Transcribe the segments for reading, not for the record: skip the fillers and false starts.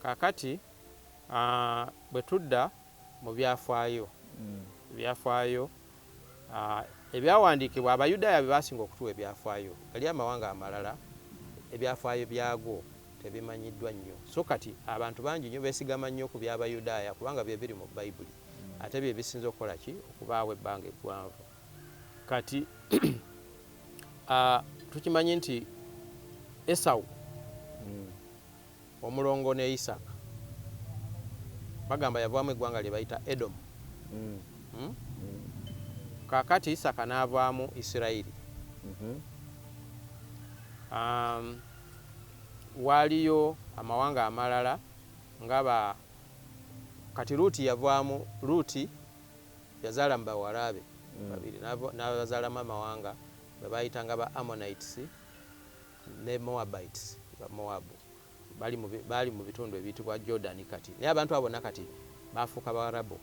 kakati bwe tudda mu byafaayo ebyawandiikibwa abayudaaya bye basinga okutuwa ebyafaayo gali amawanga amalala ebyafaayo byago tebimanyiddwa nnyo so kati abantu bangi nnyo beesigama nnyo ku by'abayudaaya kubanga bye biri mu bayibuli ate bye bisinza okukola ki okubaawo ebbanga eggwanvu kati tukimanyi nti Esawu omulongo ne Isaka bagamba yavaamu eggwanga lye bayita Edomu kakati Isaka n'avaamu Isirayiri waliyo amawanga amalala ngaba kati Luuti yavaamu Luuti yazaala mu bawala be babiri n'abazaalamu amawanga be bayitanga ba Ammonites ne Moabites Moabu bali mu bitundu ebiyitibwa Jordan kati naye abantu abo nakati bafuuka Bawarabu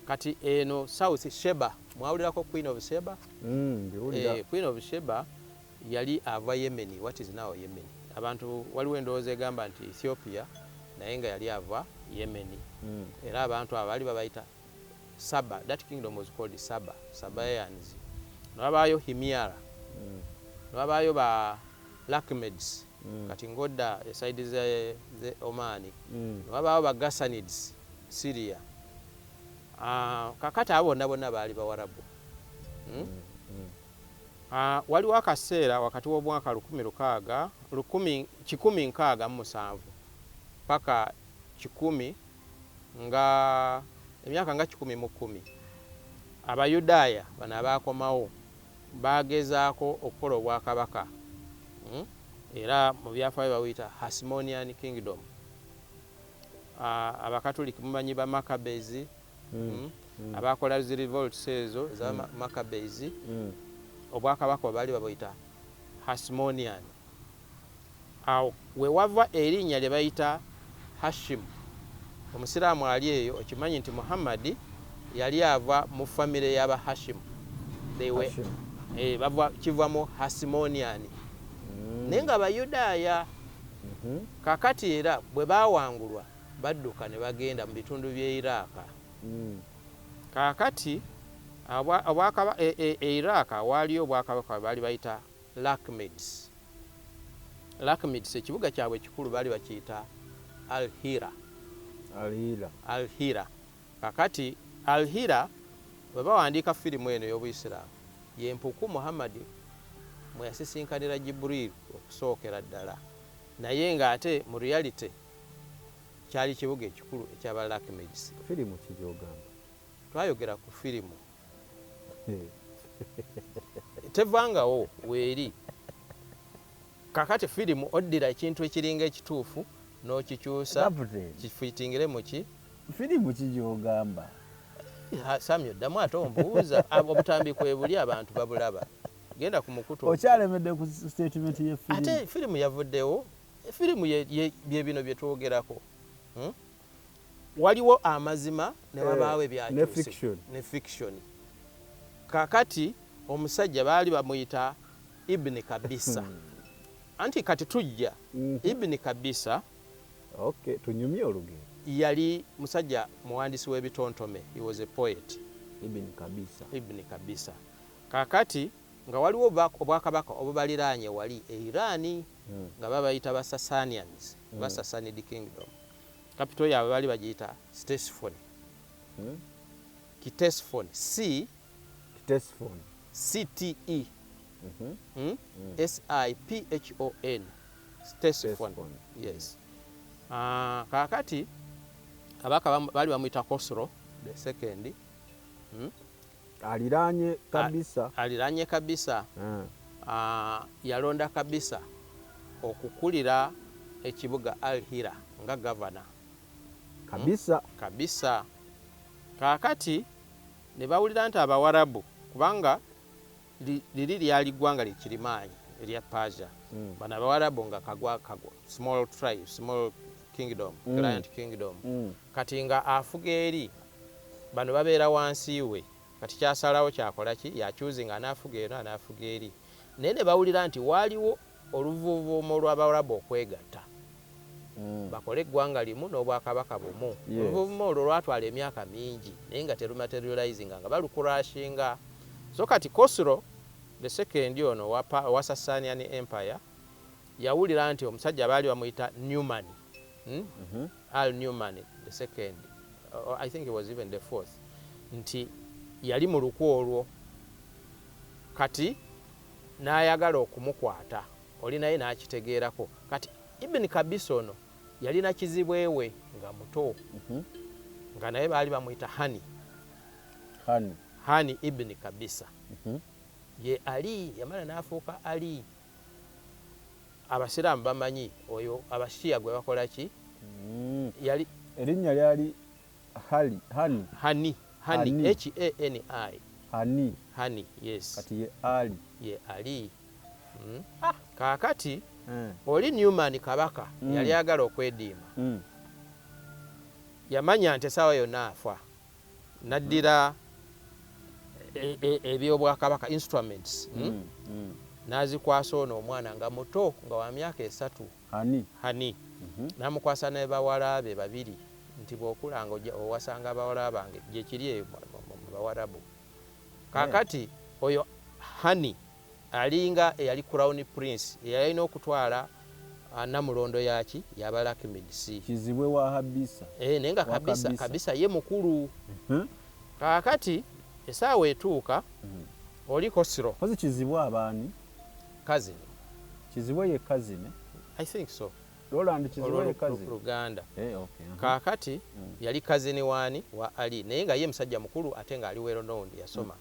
kati eno South Sheba mwawulirako Queen of Sheba Queen of Sheba yali ava Yemen. What is now Yemen? Abantu waliwo endowooza egamba nti Ethiopia naye nga yali ava Yemen era abantu abo bali babayita Saba. That kingdom was called Sabaeans. Nabaayo Himiara nabaayo ba Lakhmids kati ngodda esaidi ze Omani nabaayo ba Ghassanids Syria kakati abo bonna baali Bawarabu waliwo akaseera wakati w'omwaka 1667 paka 10 nga emyaka nga 10 abayudaaya bano abaakomawo bagezaako okukola obwakabaka era mu byafaayo bawuyita Hasmonean Kingdom. Abakatoliki mumanyi ba Maccabees abakola zi revolts ezo za Maccabees obwakabaka baali babuyita Hasmonean. Awo we wava erinnya lye bayita Hashim. Omusiraamu ali eyo okimanyi nti Muhammad yali ava mu famire y'aba Hashim. Bava kivamu Hasmonean. Naye nga Bayudaaya kakati era bwe baawangulwa badduka ne bagenda mu bitundu by'e Iraq. Kakati Iraq waliyo obwakabaka baali bayita Lakhmids. Lakhmids ekibuga kyabwe ekikulu baali bakiyita Al-Hira. Kakati Al-Hira bwe bawandiika firimu eno y'Obuyisiraamu y'empuku Muhammad mwe yasisinkanira Jibril okusookera ddala naye ng'ate mu reality kyali kibuga ekikulu eky'aba Lakhmids. Firimu kijogamba twayogera ku firimu tevangawo weeri kakati firimu oddira ekintu ekiringa ekituufu n'okikyusa kifitingire mu ki firimu kijogamba Samyo ddamu ate ombuuza obutambi kwebuli abantu babulaba genda ku mukutu okyalemedde ku statement ye firimu ate firimu yavuddewo firimu bye bino bye twogerako waliwo amazima ne wabaawo ebyakyuse ne fiction. Kakati omusajja baali bamuyita Ibn Kabisa anti kati tujja Ibn Kabisa tunyumye olugero yali musajja muwandiisi w'ebitontome. He was a poet. Ibn Kabisa. Kakati nga waliwo obwakabaka obubaliraanye wali Irani nga babayita ba Sasanians ba Sassanid Kingdom. Capital yaabwe baali bagiyita Ctesiphon. Ctesiphon CTE SIPHON Ctesiphon. Yes. Kakati kabaka baali bamuyita Khosrow the second. Aliranye kabisa yalonda kabisa okukulira ekibuga Al-Hira nga governor kabisa. Kakati ne bawulira nti Abawarabu kubanga liri lyali ggwanga likirimaanyi erya Persia bano Abawarabu nga kagwa small tribe small kingdom giant kingdom kati nga afuga eri bano babeera wansi we kati kyasalawo kyakola ki yakyuzi nga anaafuga eno anaafuga eri naye ne bawulira nti waaliwo oluvuuvuumo lw'Abawarabu okwegatta bakole eggwanga limu n'obwakabaka bumu. Oluvubumu olwo lwatwala emyaka mingi naye nga terumaterializinga nga balukurashinga. So kati Khosrow the second ono wa Sasanian Empire yawulira nti omusajja baali bamuyita Newman, Al Newman the second, I think it was even the fourth, nti yali mu lukwo olwo kati n'ayagala okumukwata oli naye n'akitegeerako. Kati Ibn Kabisa ono yalina kizibwewe nga muto nga naye baali bamuyita Hani Ibn Kabisa. Ye Ali yamala n'afuuka Ali. Abasiraamu bamanyi oyo abashiya gwe bakola ki? Yali erinnya lyali Hani H-A-N-I. Hani, yes. Kati ye Ali. Kaakati oli Newman kabaka yali agala okwediima. Yamanya nti essaawa yonna afa. Naddira ebyobwakabaka instruments n'azikwasa ono omwana nga muto nga wa myaka 3 Hani n'amukwasa ne bawala be babiri nti bw'okula nga owasanga abawala bange gye kiri eyo mu Bawarabu. Kaakati oyo Hani alinga eyali crown prince eyalina okutwala namulondo yaki y'Abalakimidisi kizibwe wa Habisa naye nga Kabisa ye mukulu. Kaakati essaawa etuuka oli Khosrow kozi kizibwe abaani cousin kizibwe ye cousin I think so Roland kizibwe ye cousin Luganda. Okay. Kaakati yali cousin wani wa Ali naye nga ye musajja mukulu ate nga ali well known yasoma.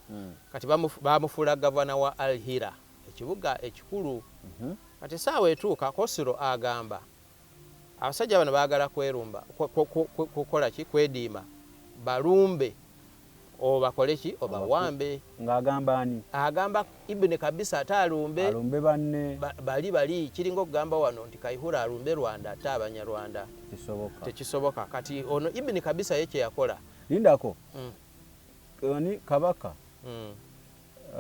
Kati bamufuula gavana wa Al-Hira ekibuga ekikulu. Kati essaawa etuuka Khosrow agamba abasajja bano baagala kwerumba kukola ki kwediima balumbe obakole ki obawambe. Ng'agamba ani? Agamba Ibn Kabisa ate alumbe banne bali kiringa okugamba wano nti Kaihura alumbe Rwanda ate Abanyarwanda tekisoboka. Kati ono Ibn Kabisa ye kye yakola lindako oni kabaka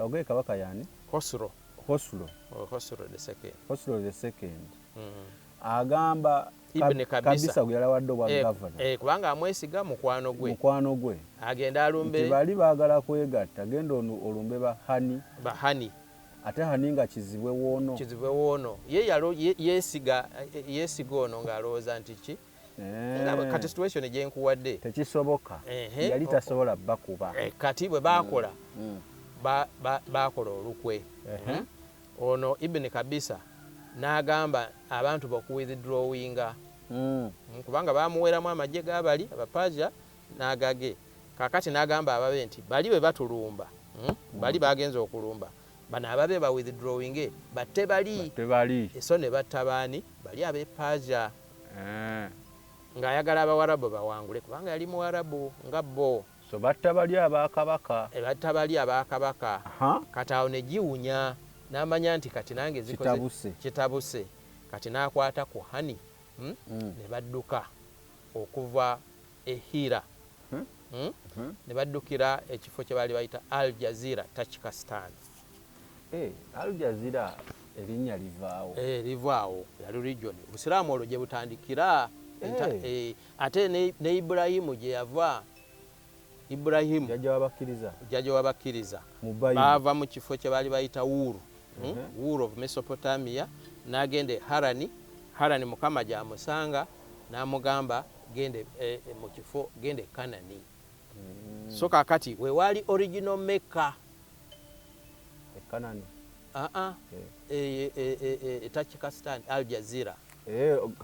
ogwe kabaka yani Khosrow the second agamba Ibn Kabisa gwe yalawadde obwa governor kubanga amwesiga mukwano gwe agenda alumbe bali baagala kwegatta genda olumbe ba Hani ate Hani nga kizibwe woono ye yesiga ono ng'alowooza nti ki kati situation gye nkuwadde tekisoboka yali tasobola bakuba. Kati bwe baakola baakola olukwe ono Ibn Kabisa n'agamba abantu bakuwithdrawinga kubanga bamuweeramu amagye g'abali Abapaja n'agage. Kaakati n'agamba ababe nti bali bwe batulumba bali bagenza okulumba bano ababe ba withdrawinge batte bali eso ne batta baani bali Abepaja ng'ayagala Abawarabu bawangule kubanga yali Muwarabu nga bo. So batta bali Abakabaka kati awo ne giwunya n'amanya nti kati nange zikoze kitabuse. Kati n'akwata ku Hani ne badduka okuva Hira ne baddukira ekifo kye baali bayita Al Jazeera Tajikistan. Al Jazeera erinnya livaawo yali region Obusiraamu olwo gye butandikira. Ate ne Ibrahimu gye yava jjajja w'abakkiriza baava mu kifo kye baali bayita Ur of Mesopotamia n'agende Harani Mukama gy'amusanga n'amugamba gende mu kifo gende Kanani. So kaakati we waali original Mecca Kanani Tajikistan Al Jazeera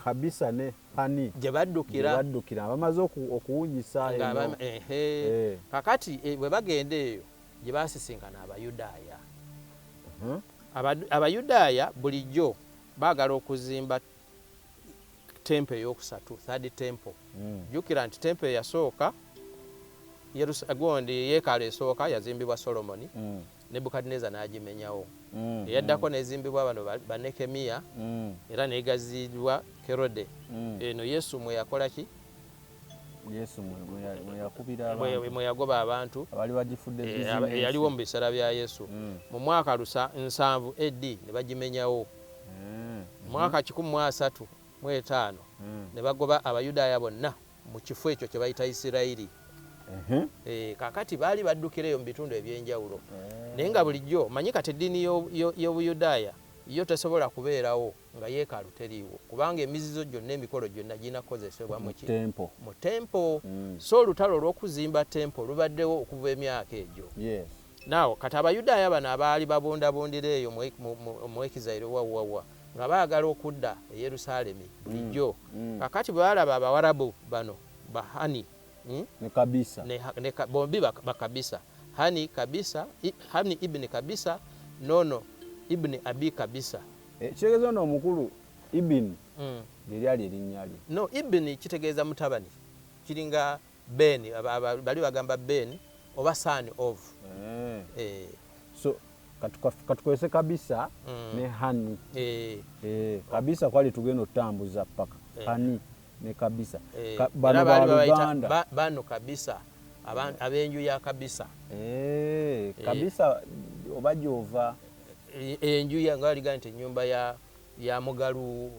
Habisa ne Hani gye baddukira bamaze okuwunyisa kakati bwe bagenda eyo gye basisinkana Abayudaaya bulijjo baagala okuzimba temple eyokusatu third temple. Jjukira nti temple yasooka yeekaalu esooka yazimbibwa Solomoni Nebukadneza n'agimenyawo. Eyaddako nezimbibwa bano Banekemiya era negaziibwa Kerode. Eno Yesu mwe yakola ki? mwe yagoba abantu yaliwo mu biseera bya Yesu. Mu mwaka 7 AD ne bagimenyawo. Mwaka 1305 ne bagoba abayudaaya bonna mu kifo ekyo kye bayita Isirayiri. Kakati baali baddukira eyo mu bitundu ebyenjawulo naye nga bulijjo manyi kati eddiini y'obuyudaaya yo tesobola kubeerawo nga yeekaalu teriiwo kubanga emizizo gyonna emikolo gyonna girina kukozesebwa mu tempo. So olutalo olw'okuzimba tempo lubaddewo okuva emyaka egyo. Naawo kati abayudaaya bano abaali babundabundira eyo mu Ekizayiro wawawa nga baagala okudda e Yerusaalemi bulijjo. Kakati bwe balaba abawarabu bano bahani bombi bakabisa hani ibni kabisa nnono ibni abi kabisa. Kitegeeza nno omukulu ibni lyali erinnya lye. No, ibni kitegeeza mutabani kiringa Ben bali bagamba Ben oba son of. So katukozese kabisa ne hani. Kabisa kwali tugenda otambuza paka hani ne kabisa. Bano baluganda bano kabisa abenju ya kabisa. Kabisa oba gyova enju ya ngaliga nti nyumba ya mugalu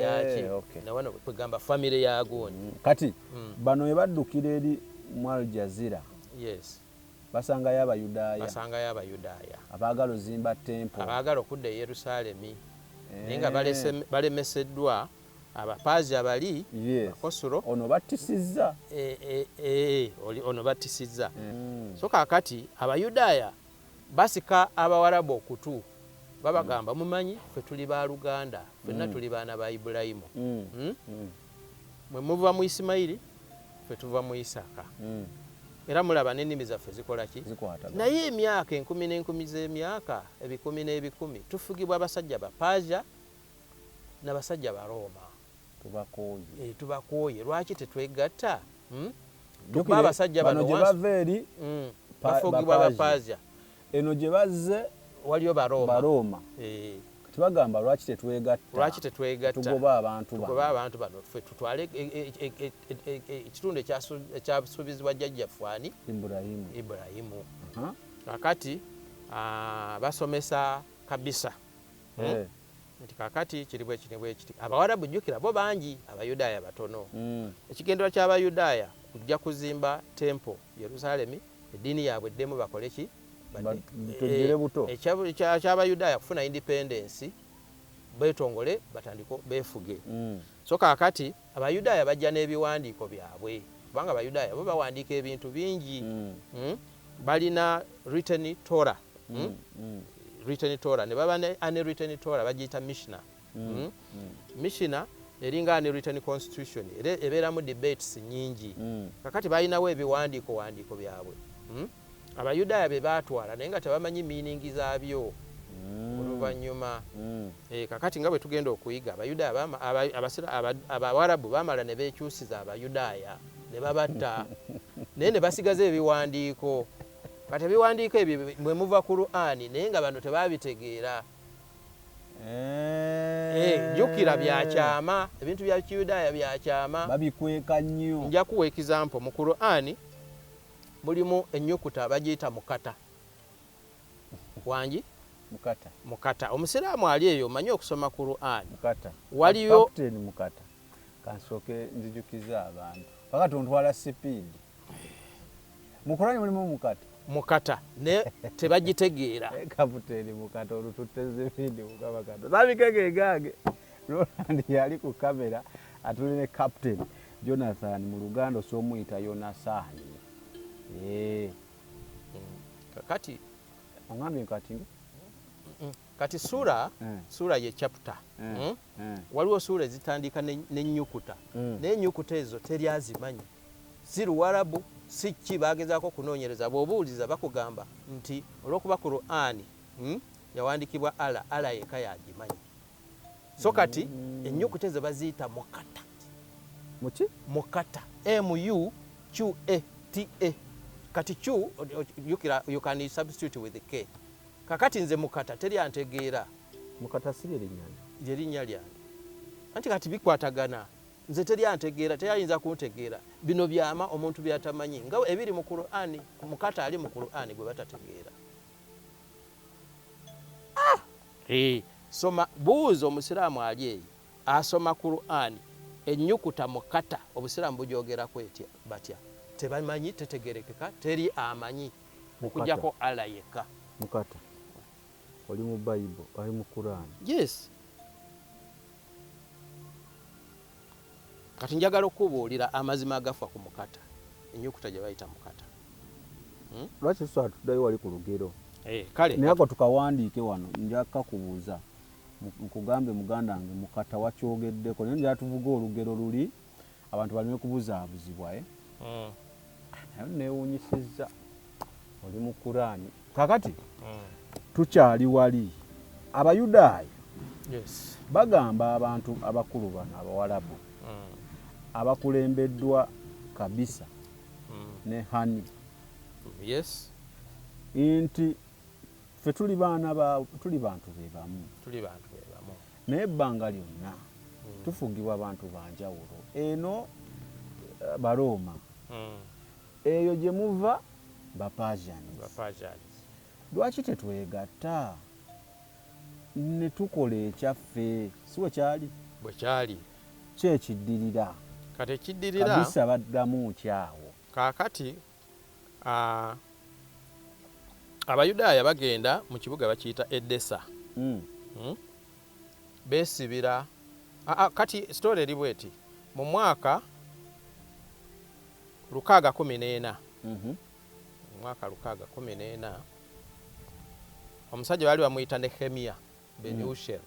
yaki nawano kugamba family ya agoni. Kati bano ebaddukira eri mu Al Jazeera. Basangayo abayudaaya abaagala ozimba tempo abaagala okudda e Yerusaalemi naye nga balemeseddwa abapaazi abali bakosuro ono battisizza ono battisizza. So kaakati abayudaaya basika abawarabu okutu babagamba mumanyi ffe tuli baaluganda ffenna tuli baana ba Ibulayimu. Mwe muva mu Isimayiri ffe tuva mu Isaaka. Era mulaba n'ennimi zaffe zikola ki? Naye emyaka enkumi n'enkumi z'emyaka ebikumi n'ebikumi tufugibwa abasajja bapaaja n'abasajja Baroma. Tubakooye. Lwaki tetwegatta? Tuba abasajja bano gye bava eri bafugibwa bapaaja. Eno gye bazze waliyo Baroma. Tubagamba lwaki tetwegatta tugoba abantu bano ffe tutwale ekitundu ekyasuubizibwa jjajjaffe ani Ibulayimu. Kakati basomesa kabisa nti kakati kiri bwe kiti abawarabu jjukira bo bangi abayudaaya batono. Ekigendera ky'abayudaaya kujja kuzimba tempo Yerusaalemi eddiini yaabwe eddemu bakole ki ekyabayudaaya kufuna independence betongole batandiko befuge. So kaakati abayudaaya bajja n'ebiwandiiko byabwe kubanga abayudaaya bo bawandiika ebintu bingi. Balina written Torah. Written Torah ne baba ne unwritten Torah bagiyita Mishnah. Mishnah eringa unwritten constitution ebeeramu debates nyingi. Kakati balinawo ebiwandiiko byabwe. Abayudaaya be baatwala naye nga tebamanyi miiningi zaabyo oluvannyuma. Kakati nga bwe tugenda okuyiga abayudaaya abawarabu baamala ne beekyusiza abayudaaya ne babatta naye ne basigaza ebiwandiiko. Kati ebiwandiiko ebyo mwe muva Qur'ani naye nga bano tebaabitegeera. Jjukira byakyama ebintu bya Kiyudaaya byakyama babikweka nnyo. Nja kuwa example mu Qur'ani mulimu ennyukuta bagiyita mukata. Wangi? Mukata. Omusiraamu ali eyo manyi okusoma Qur'ani. Waliyo Captain Mukata. Kansooke nzijukiza abantu. Paka tontwala speed. Mu Qur'ani mulimu mukata ne tebagitegeera. Captain Mukata olututeze video mukabakata. Sabikege gage. Roland yali ku kamera atuline Captain Jonathan mu Luganda so muyita Jonathan. Kakati angambye kati sura ye chapter. Waliwo sura zitandika n'ennyukuta n'ennyukuta ezo teri azimanyi si Luwarabu si ki bagezaako kunoonyereza bw'obuuliza bakugamba nti olw'okuba Qur'ani yawandiikibwa Allah yekka yagimanyi. So kati ennyukuta ezo baziyita mukata. Mukata MUQATA. Kati Q you can substitute with the K. Kakati nze mukata teri antegeera. Mukata si erinnya lyange. Anti kati bikwatagana. Nze teri antegeera teyayinza kuntegeera. Bino byama omuntu byatamanyi nga ebiri mu Qur'ani mukata ali mu Qur'ani gwe batategeera. Soma buuzo omusiraamu ali eyo asoma Qur'ani ennyukuta mukata obusiraamu bujoogerako batya tebamanyi tetegerekeka teri amanyi okujjako Allah yekka. Mukata oli mu Bible ali mu Quran. Yes. Kati njagala okubuulira amazima agafa ku mukata ennyukuta gye bayita mukata. Lwaki so tuddayo wali ku lugero kale naye ako tukawandiike wano njaka kubuuza nkugambe muganda wange mukata wakyogeddeko naye njatuvuga olugero luli abantu balime kubuzaabuzibwa naye neewunyisizza oli mu Kurani kakati tukyali wali Abayudaaya bagamba abantu abakulu bano Abawarabu abakulembeddwa kabisa ne hani nti ffe tuli bantu be bamu naye ebbanga lyonna tufugibwa abantu banjawulo eno Baroma eyo gye muva Bapasians. Lwaki tetwegatta ne tukola ekyaffe si bwe kyali kyekiddirira kati ekiddirira kabisa baddamu kyawo kaakati Abayudaaya bagenda mu kibuga bakiyita Edesa beesibira kati story eri bweti mu mwaka 614 mwaka 614 omusajja bali bamuyita Nehemiya Benushel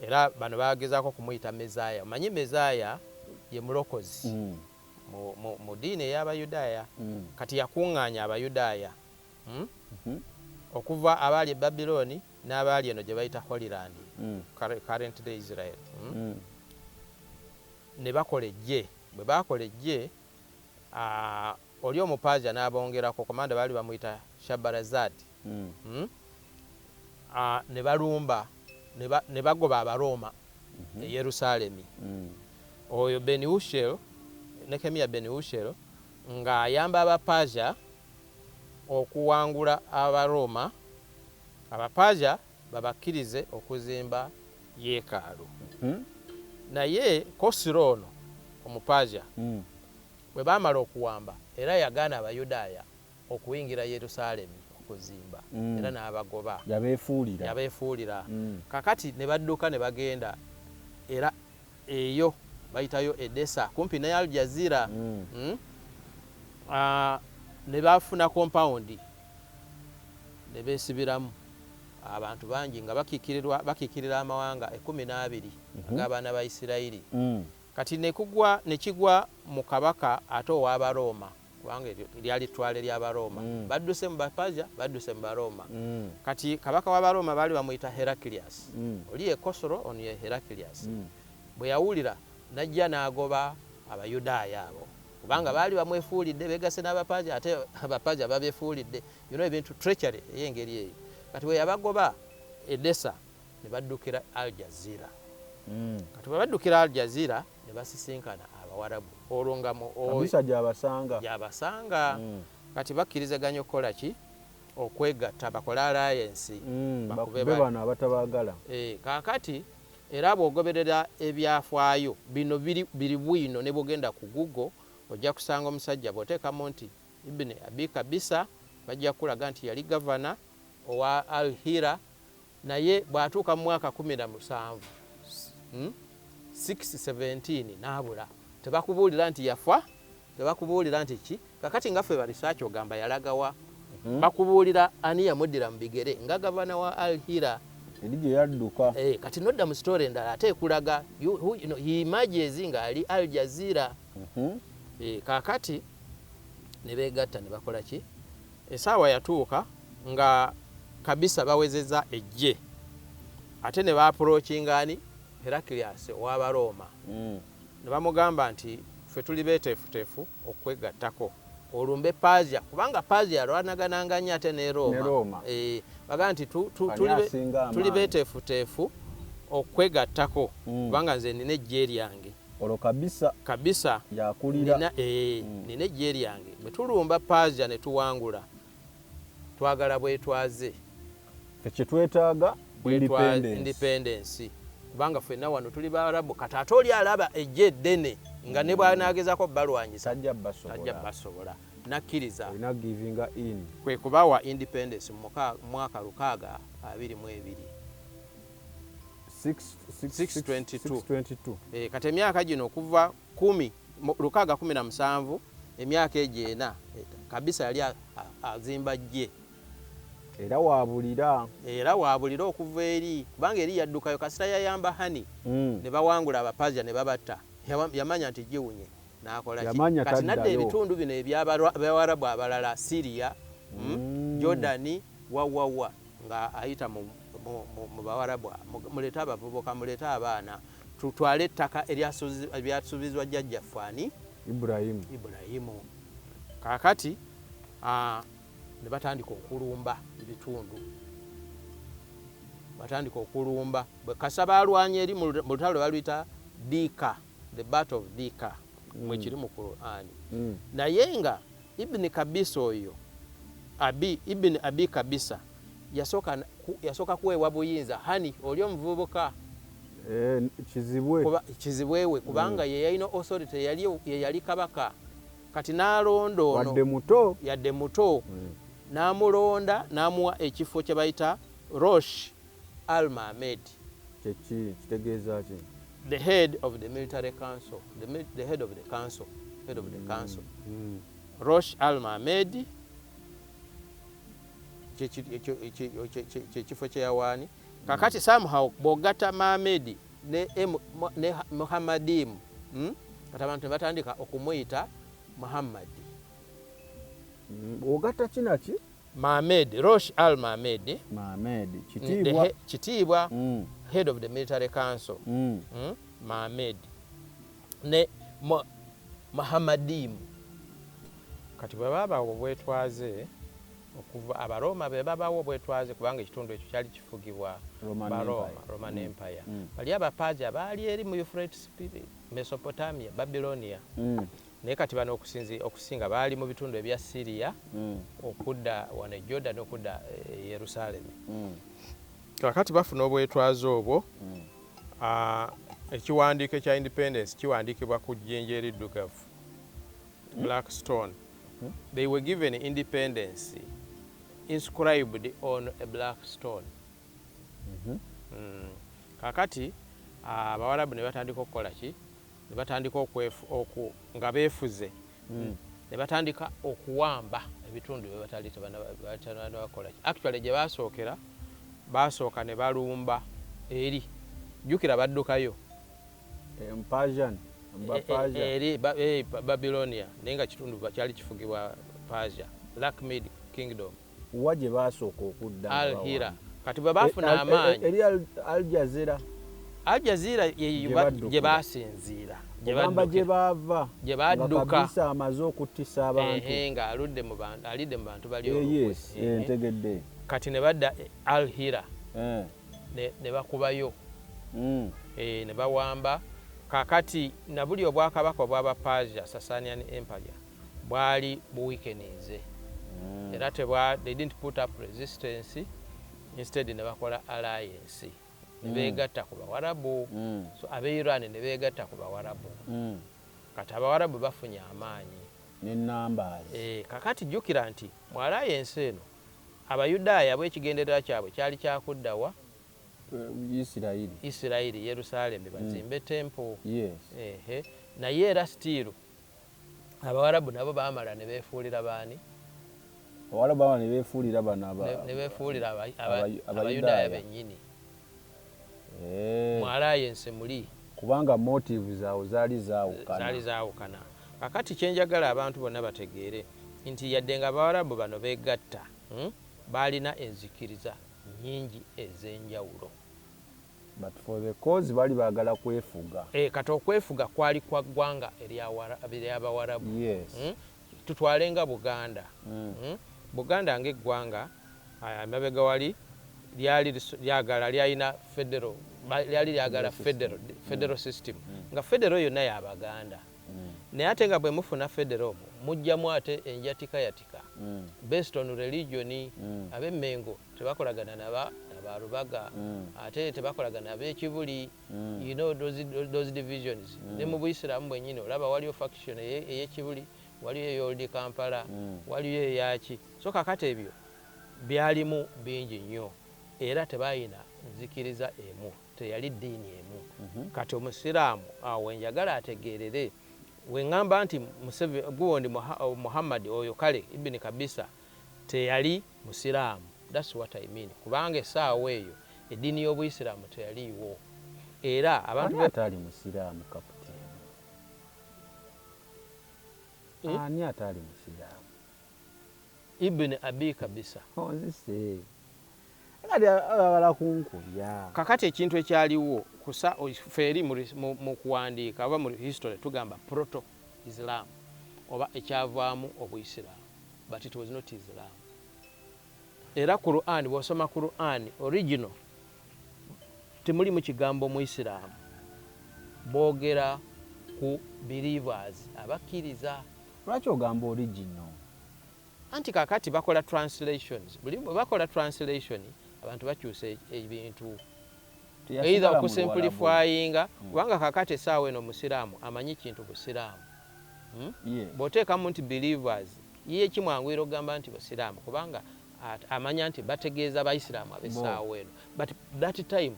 era bano bagezaako kumuyita Mezaya. Manyi Mezaya ye mulokozi mu ddiini ey'Abayudaaya kati yakuŋŋaanya Abayudaaya okuva abaali e Babiloni n'abaali eno gye bayita Holy Land current day Israel ne bakola ejje. Bwe bakola ejje oli omupaaja n'abongerako komanda baali bamuyita Shabarazad ne balumba ne bagoba Abaroma e Yerusaalemi. Oyo Benushel Nehemiya Benushel ng'ayamba Abapaaja okuwangula Abaroma Abapaaja babakkirize okuzimba yeekaalu. Naye Kosiro ono omupaaja bwe baamala okuwamba era yagaana Abayudaaya okuyingira Yerusaalemi okuzimba era n'abagoba yabeefuulira. Kakati ne badduka ne bagenda era eyo bayitayo Edesa kumpi ne Al Jazeera ne bafuna kompawundi ne beesibiramu abantu bangi nga bakikirira amawanga 12 ag'abaana ba Isirayiri. Kati ne kigwa mu kabaka ate ow'Abaroma kubanga lyali ttwale ly'Abaroma badduse mu Bapaaja badduse mu Baroma. Kati kabaka w'Abaroma baali bamuyita Heraklius oli ye Kosoro ono ye Heraklius. Bwe yawulira najja n'agoba Abayudaaya abo kubanga baali bamwefuulidde beegase n'Abapaaja ate Abapaaja babeefuulidde ebintu treachery ey'engeri eyo. Kati bwe yabagoba Edesa ne baddukira Al Jazeera. Kati bwe baddukira Al Jazeera ne basisinkana Abawarabu olwo nga kabisa gyabasanga. Kati bakkirizaganya okukola ki okwegatta bakole alliance bakube bano abatabaagala. Kaakati era bw'ogoberera ebyafaayo bino biri bwino ne bw'ogenda ku Google ojja kusanga omusajja bw'oteekamu nti Ibn Abi Kabisa bajja kulaga nti yali gavana owa Al Hira naye bw'atuuka mu mwaka 17 617 n'abula. Tebakubuulira nti yafa tebakubuulira nti ki. Kakati nga ffe barisaaki ogamba yalagawa bakubuulira ani yamuddira mu bigere nga gavana wa Al Hira eri gye yadduka. Kati nodda mu story endala ate ekulaga he images nga ali Al Jazeera. Kakati ne beegatta ne bakola ki essaawa yatuuka nga kabisa bawezeza ejje ate ne baapulookinga ani Heraklius ow'Abaroma ne bamugamba nti ffe tuli beeteefuteefu okwegattako olumbe Paaja kubanga Paaja yalwanagananga nnyo ate ne Roma. Bagamba nti tuli beeteefuteefu okwegattako kubanga nze nina ejje lyange olwo kabisa yakulira nina ejje lyange bwe tulumba Paaja ne tuwangula twagala bwetwaze kye twetaaga independence kubanga ffenna wano tuli Baarabu kati ate oli alaba ejje eddene nga ne bw'anaagezako balwanyisa tajja basobola nakkiriza olina givinga in kwe kubawa independence mu mwaka 622 622 kati emyaka gino okuva 617 emyaka egyo ena kabisa yali azimba jje era waabulira okuva eri kubanga eri yaddukayo kasita yayamba hani ne bawangula Abapaja ne babatta yamanya nti giwunye n'akola kati nadde ebitundu bino eby'Abawarabu abalala Syria Jordani wawawa nga ayita mu Bawarabu mulete abavubuka mulete abaana tutwale ettaka eryasubizwa jjajjaffe ani Ibrahimu kakati ne batandika okulumba ebitundu bwe kasa balwanya eri mu lutalo baluyita Dika the Battle of Dika mwekiri mu Qur'ani naye nga Ibn Kabisa oyo Ibn Abi Kabisa yasooka kuweebwa buyinza hani oli omuvubuka kizibwewe kubanga ye yalina authority ye yali kabaka kati n'alonda ono yadde muto n'amulonda n'amuwa ekifo kye bayita Rosh al-Mahmed kitegeeza ki the head of the military council the head of the council Rosh al-Mahmed kyekifo kyeyawaani kakati somehow bw'ogatta Mahmed ne Muhammadim kati abantu ne batandika okumuyita Muhammad ogatta kinaki Mahmed Rosh al-Mahmed kitiibwa head of the military council Mahmed ne Muhammadim kati bwe babaawo obwetwaze okuva Abaroma be babaawo obwetwaze kubanga ekitundu ekyo kyali kifugibwa Roman Empire bali Abapaja baali eri mu Euphrates Mesopotamia Babylonia naye kati bano okusinga baali mu bitundu ebya Syria okudda wano Jordan okudda Yerusalemu kakati bafuna obwetwaze obwo ekiwandiiko ekya independence kiwandiikibwa ku jjenje eriddugavu black stone they were given independence inscribed on a black stone kakati Abawarabu ne batandika okukola ki ne batandika nga beefuze ne batandika okuwamba ebitundu bye batali bakola ki actually gye basooka ne balumba eri jjukira baddukayo eri Babylonia naye nga kitundu kyali kifugibwa Persia Lakhmid kingdom wa gye basooka okudda Al-Hira kati bwe bafuna amaanyi eri Al-Jazeera gye basinziira gye baava gye badduka amaze okuttisa abantu nga alidde mu bantu bali ntegedde kati ne badda Al-Hira ne bakubayo ne bawamba kakati na buli obwakabaka obw'Abapersia Sasanian Empire bwali buweekenize era they didn't put up resistance instead ne bakola alliance ne beegatta ku Bawarabu so Abe-Iran ne beegatta ku Bawarabu kati Abawarabu bafunye amaanyi n'enambaazi kakati jjukira nti mu alliance eno Abayudaaya bw'ekigendererwa kyabwe kyali kyakuddawa Isirayiri Yerusalemu bazimbe temple naye era still Abawarabu nabo baamala ne beefuulira baani ne beefuulira Abayudaaya bennyini mu alliance muli kubanga motive zaabwe zaali zaawukana kakati kyenjagala abantu bonna bategeere nti yadde nga Abawarabu bano beegatta baalina enzikiriza nnyingi ez'enjawulo but for the cause bali baagala kwefuga kati okwefuga kwali kwa ggwanga ery'Abawarabu tutwale nga Buganda Buganda ng'eggwanga amabega wali lyalina federal system nga federal yonna y'Abaganda naye ate nga bwe mufuna federal mujjamu ate enjatikayatika based on religion ab'Emmengo tebakolagana abalubaga ate tebakolagana ab'ekibuli you know those divisions ne mu Buisiraamu bwennyini olaba waliyo faction ey'ekibuli waliyo ey'Old Kampala waliyo eyaki so kakati ebyo byalimu bingi nnyo era tebayina nzikiriza emu teyali ddiini emu kati omusiraamu awo enjagala ategeerere we ŋŋamba nti guwondi Muhammad oyo kale Ibn Kabisa teyali musiraamu that's what I mean kubanga essaawa eyo eddiini y'Obuyisiraamu teyaliiwo era abantu atali musiraamu kaputeni ani atali musiraamu Ibn Abi Kabisa onzise ngati abala kunkulya kakati ekintu ekyaliwo kusa feeri mu kuwandiika oba mu history tugamba proto Islam oba ekyavaamu Obuyisiraamu but it was not Islam era Quran bw'osoma Quran original temuli mu kigambo mu Isiraamu boogera ku believers abakkiriza lwaki ogamba original anti kakati bakola translations buli bakola translation abantu bakyusa ebintu either okusimplifyinga kubanga kakati essaawa eno Musiraamu amanyi kintu Busiraamu bw'oteekamu nti believers ye kimwanguyira okugamba nti Basiraamu kubanga amanya nti bategeeza Bayisiraamu ab'essaawa eno but that time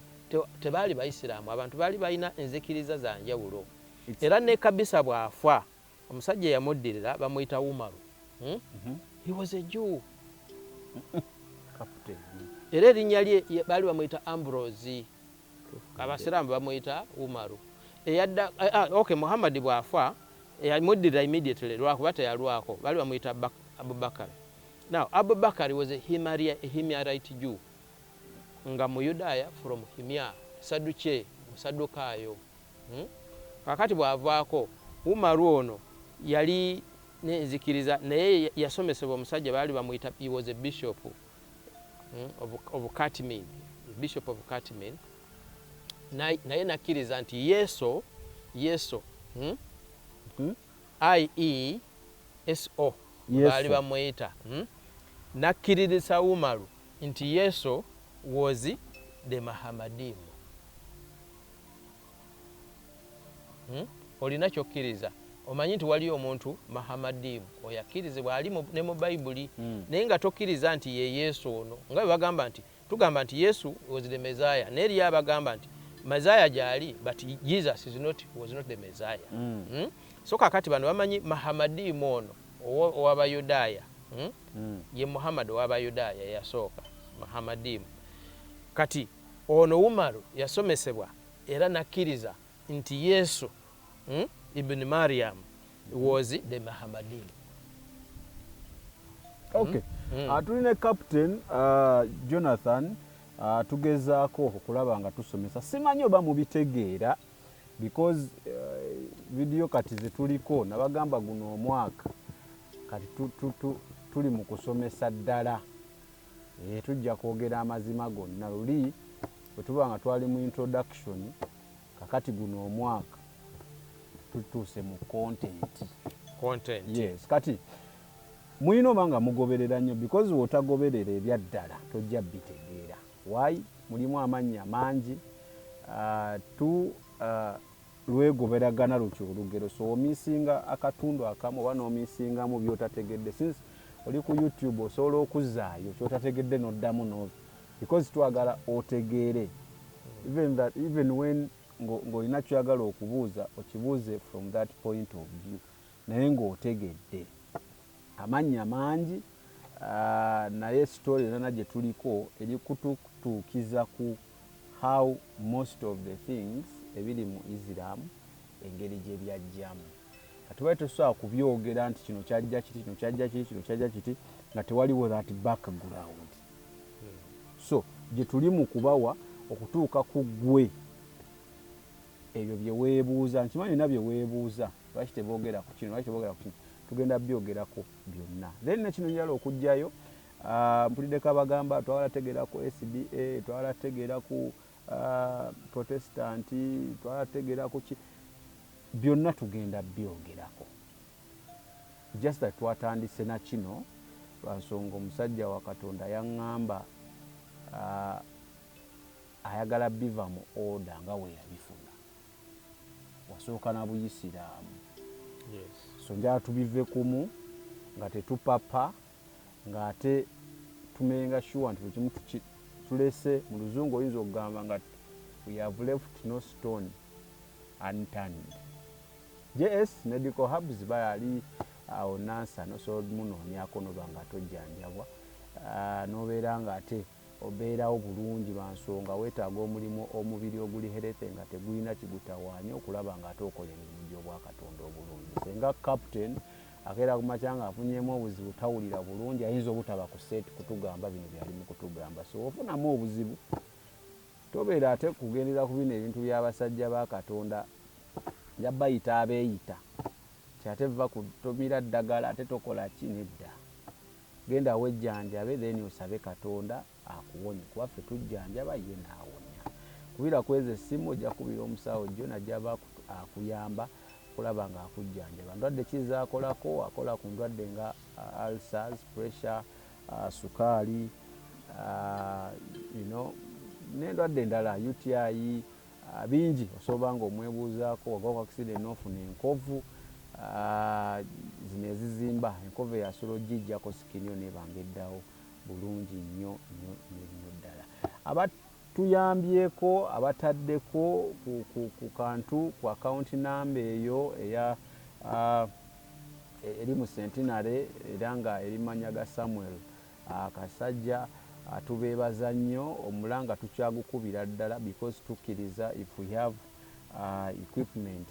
tebaali Bayisiraamu abantu baali balina enzikiriza za njawulo era ne Kabisa bw'afa omusajja eyamuddirira bamuyita Umaru he was a Jew era erinnya lye baali bamuyita Ambrose Abasiraamu bamuyita Umaru eyadda okay Muhammad bw'afa eyamuddirira immediately lwakuba teyalwako baali bamuyita Abubakar. Now Abubakar was a Himyarite Jew nga Muyudaaya from Himyar Saduce Musadukaayo kakati bw'avaako Umaru ono yali nenzikiriza naye yasomesebwa omusajja baali bamuyita he was a bishop of Katmin bishop of Katmin naye nakkiriza nti Yeso IESO baali bamuyita nakkiriza Umaru nti Yeso was the Mahamadim olina kyokkiriza omanyi nti waliyo omuntu Mahamadim oyakkirizibwa ali ne mu Bayibuli naye nga tokkiriza nti ye Yesu ono nga bwe bagamba nti tugamba nti Yesu was the Messiah n'eri abagamba nti Messiah gyali but Jesus was not the Messiah so kakati bano bamanyi Mahamadim ono ow'Abayudaaya ye Muhammad ow'Abayudaaya yasooka Mahamadim kati ono Umaru yasomesebwa era nakkiriza nti Yesu Ibn Maryam was the Mahamadim. Okay. Tulina Captain Jonathan tugezaako okulaba nga tusomesa simanyi oba mubitegeera because video kati zetuliko nabagamba guno omwaka kati tuli mu kusomesa ddala tujja kwogera amazima gonna luli bwe tuba nga twali mu introduction kakati guno omwaka tutuuse mu content yes kati muyina oba nga mugoberera nnyo because wotagoberera ebyaddala tojja bitegeera why mulimu amannya mangi lwegoberagana lutyo olugero so omisinga akatundu akamu oba n'omisingamu byotategedde since oli ku YouTube osobola okuzaayo kyotategedde n'oddamu n'obi because twagala otegeere even when ng'olina kyagala okubuuza okibuuze from that point of view naye ng'otegedde amannya mangi naye story nana gye tuliko eri kututuukiza ku how most of the things ebiri mu Islam engeri gye byajjamu katubaye tusobola kubyogera nti kino kyajja kiti kino kyajja kiti kino kyajja kiti nga tewaliwo that background so gye tuli mu kubawa okutuuka ku ggwe ebyo bye weebuuza nkimanyi na bye weebuuza lwaki teboogera ku kino lwaki teboogera ku kino tugenda byogerako byonna then nekino njala okujjayo mpuliddeko abagamba twagala tegeera ku SDA twagala tegeera ku protestanti twagala tegeera ku ki byonna tugenda byogerako just that twatandise na kino lwansonga omusajja wa Katonda yaŋŋamba ayagala biva mu order nga we yabifuna wasooka na buyisiraamu so njala tubive kumu nga tetupapa nga ate tumenga sure nti buli kimu tulese mu luzungu oyinza okugamba nga we have left no stone unturned. JS medical hubs bayali awo nansa nosobola munoonyako noba nga tojjanjabwa nobeera nga ate obeerawo bulungi lwa nsonga weetaaga omulimu omubiri oguli healthy nga tegulina kigutawaanya okulaba nga ate okola emirimu gy'obwakatonda obulungi. Senga captain akeera ku makya nga afunyeemu obuzibu tawulira bulungi ayinza obutaba ku set kutugamba bino byali mu kutugamba so ofunamu obuzibu tobeera ate kugendera ku bino ebintu by'abasajja ba Katonda yabayita abeeyita kyate va kutomira ddagala ate tokola ki nedda genda wejjanjabe then osabe Katonda akuwonye kuba ffe tujjanjaba ye naawonya kubira kweza essimu ojja kubira omusawo jjo najjaba akuyamba kulaba nga akujjanjaba ndwadde kizaakolako akola ku ndwadde nga ulcers pressure sukaali n'endwadde endala UTI bingi osobola nga omwebuuzaako wagwa ku accident n'ofuna enkovu zino ezizimba enkovu eyasolo gijjako sikinyo nebanga eddawo bulungi nnyo ddala. Abatuyambyeko abataddeko ku kantu ku account number eyo eya eri mu Centenary era nga eri Manyaga Samuel akasajja tubeebaza nnyo omulanga tukyagukubira ddala because tukkiriza if we have equipment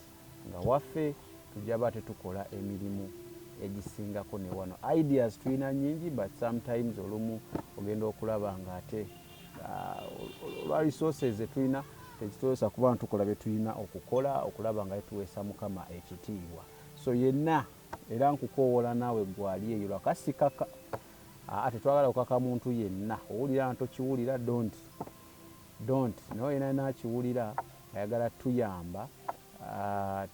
nga waffe tujaba tetukola emirimu egisingako ne wano. Ideas tulina nyingi but sometimes olumu ogenda okulaba nga ate olwa resources tulina tekitusobola kuba tukola bye tulina okukola okulaba nga tuweesa Mukama ekitiibwa. So yenna era nkukoowola naawe gwali eyo lwakasikaka ate twagala okaka muntu yenna owulira ntokiwulira don't naye yenna nakiwulira ayagala tuyamba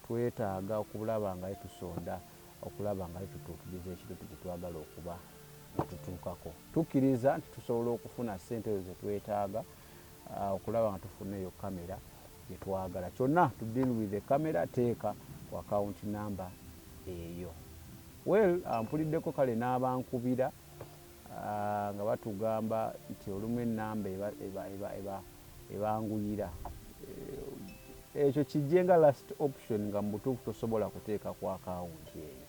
twetaaga okulaba nga tusonda okulaba nga tutuukiriza ekintu kye twagala okuba tutuukako. Tukkiriza nti tusobola okufuna ssente ezo ze twetaaga okulaba nga tufuna eyo kamera gye twagala. Kyonna to deal with the camera teeka ku account number eyo. Well, mpuliddeko kale n'abankubira nga batugamba nti olumu ennamba ebanguyira ekyo kijje nga last option nga mu butuufu tosobola kuteeka ku akawunti eyo.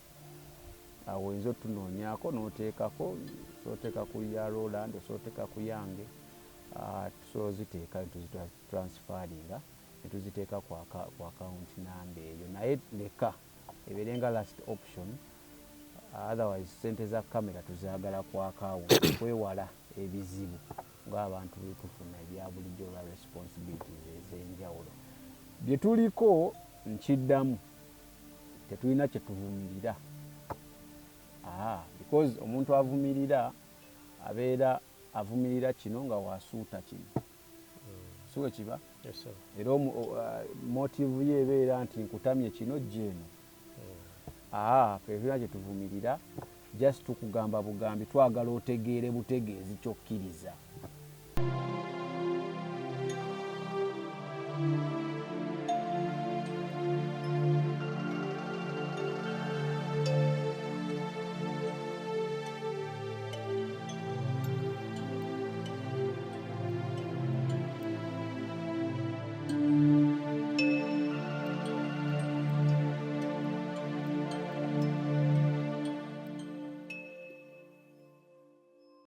Awo oyinza otunoonyako n'oteekako sooteeka ku ya Roland osooteeka ku yange tusobola ziteeka netuzitransifaringa netuziteeka ku akawunti namba eyo naye leka ebeere nga last option otherwise sente za kamera tuzaagala ku akawunti kwewala ebizibu ng'abantu betufuna ebya bulijjo olwa responsibilities ez'enjawulo. Bye tuliko nkiddamu tetulina kye tuvumirira because omuntu avumirira abeera avumirira kino nga wasuuta kino si bwe kiba era motive ye ebeera nti nkutamye kino jjeeno ffe tulina kye tuvumirira just tukugamba bugambi twagala otegeere butegeezi kyokkiriza.